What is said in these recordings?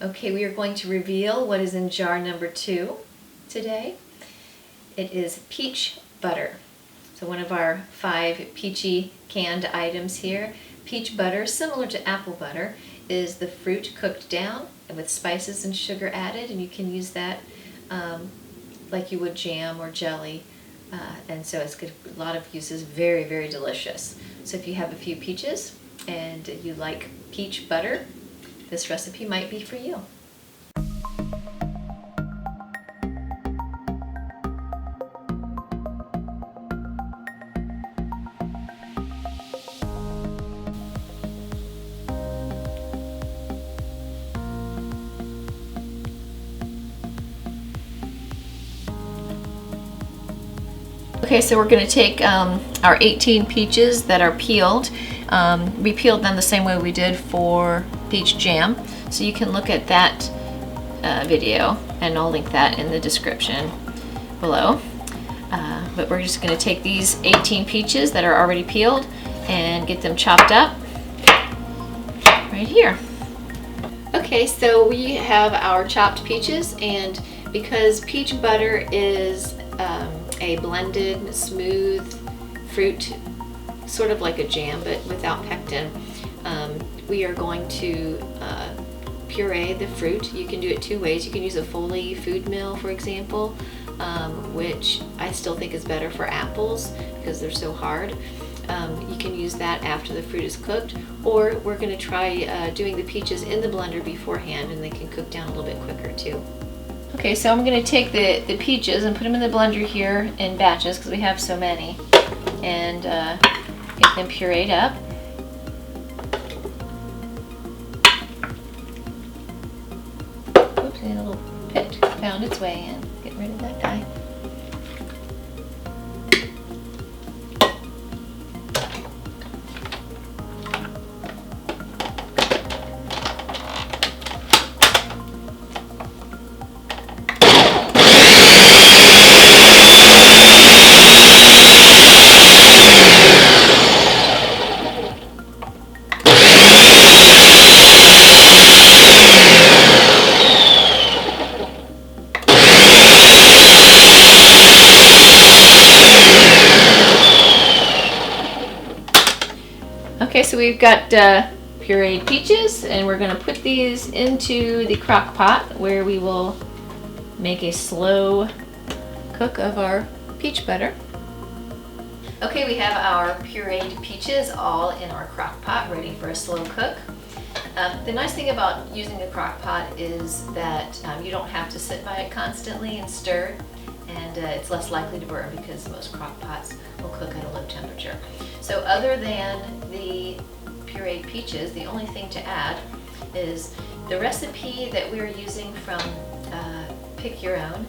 Okay, we are going to reveal what is in jar number 2 today. It is peach butter. So one of our 5 peachy canned items here. Peach butter, similar to apple butter, is the fruit cooked down with spices and sugar added, and you can use that like you would jam or jelly. And so it's got a lot of uses, very, very delicious. So if you have a few peaches and you like peach butter, this recipe might be for you. Okay, so we're going to take our 18 peaches that are peeled. We peeled them the same way we did for peach jam. So you can look at that video, and I'll link that in the description below. But we're just going to take these 18 peaches that are already peeled and get them chopped up right here. Okay, so we have our chopped peaches, and because peach butter is a blended, smooth fruit, sort of like a jam, but without pectin, we are going to puree the fruit. You can do it 2 ways. You can use a Foley food mill, for example, which I still think is better for apples because they're so hard. You can use that after the fruit is cooked, or we're going to try doing the peaches in the blender beforehand, and they can cook down a little bit quicker too. Okay, so I'm going to take the peaches and put them in the blender here in batches because we have so many, and get them pureed up. Oops, and a little pit found its way in. Get rid of that guy. Okay, so we've got pureed peaches, and we're going to put these into the crock pot where we will make a slow cook of our peach butter. Okay, we have our pureed peaches all in our crock pot ready for a slow cook. The nice thing about using a crock pot is that you don't have to sit by it constantly and stir, and it's less likely to burn because most crock pots will cook at a low temperature. So other than the pureed peaches, the only thing to add is the recipe that we're using from Pick Your Own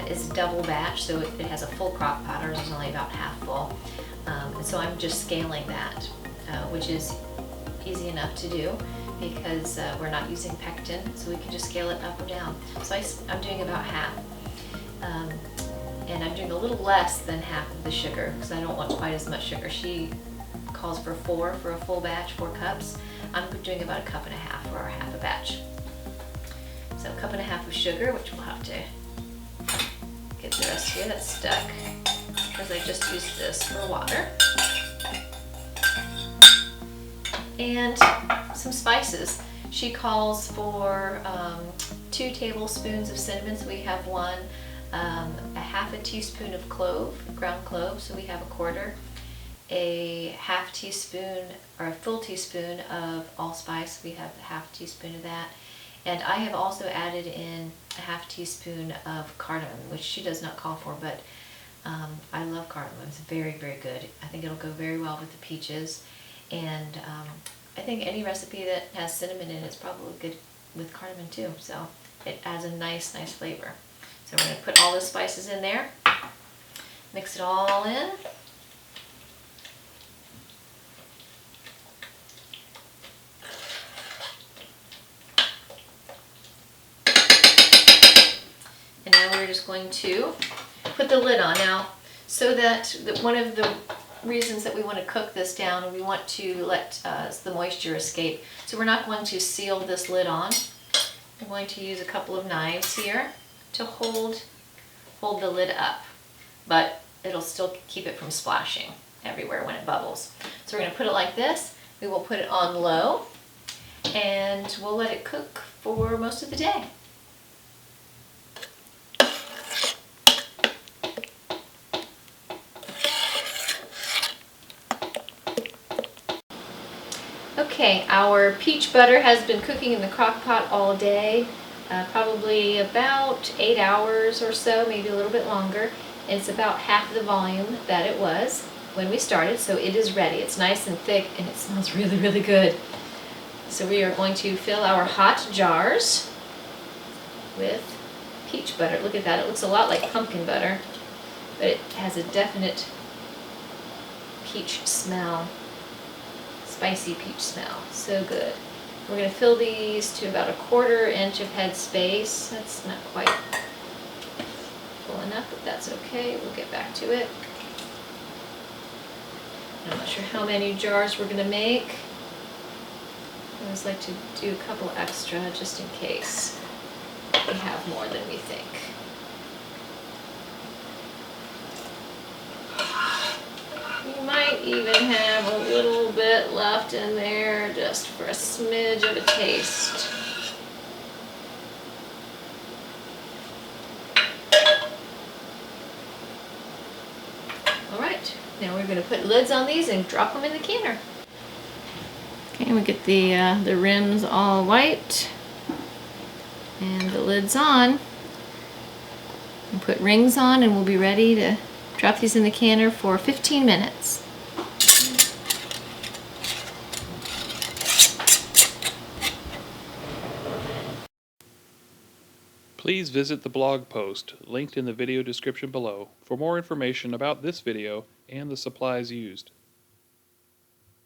is double batch, so it has a full crock pot. Ours is only about half full. And so I'm just scaling that, which is easy enough to do because we're not using pectin, so we can just scale it up or down. So I'm doing about half. And I'm doing a little less than half of the sugar because I don't want quite as much sugar. She calls for 4 for a full batch, 4 cups. I'm doing about a cup and a half for our half a batch. So a cup and a half of sugar, which we'll have to get the rest here that's stuck because I just used this for water. And some spices. She calls for 2 tablespoons of cinnamon, so we have 1. A half a teaspoon of ground clove, so we have a quarter. A half teaspoon or a full teaspoon of allspice, we have a half teaspoon of that. And I have also added in a half teaspoon of cardamom, which she does not call for, but I love cardamom. It's very, very good. I think it'll go very well with the peaches. And I think any recipe that has cinnamon in it is probably good with cardamom too, so it adds a nice flavor. So we're going to put all those spices in there, mix it all in. And now we're just going to put the lid on. Now, so that one of the reasons that we want to cook this down, and we want to let the moisture escape. So we're not going to seal this lid on. I'm going to use a couple of knives here to hold the lid up, but it'll still keep it from splashing everywhere when it bubbles. So we're going to put it like this. We will put it on low and we'll let it cook for most of the day. Okay, our peach butter has been cooking in the crock pot all day, probably about 8 hours or so, maybe a little bit longer. And it's about half the volume that it was when we started, so it is ready. It's nice and thick and it smells really, really good. So we are going to fill our hot jars with peach butter. Look at that, it looks a lot like pumpkin butter, but it has a definite peach smell. Spicy peach smell, so good. We're going to fill these to about 1/4 inch of head space. That's not quite full enough, but that's okay. We'll get back to it. I'm not sure how many jars we're going to make. I always like to do a couple extra just in case we have more than we think. You might even have a little bit left in there just for a smidge of a taste. Alright, now we're going to put lids on these and drop them in the canner. Okay, we get the rims all white and the lids on. And put rings on and we'll be ready to drop these in the canner for 15 minutes. Please visit the blog post linked in the video description below for more information about this video and the supplies used.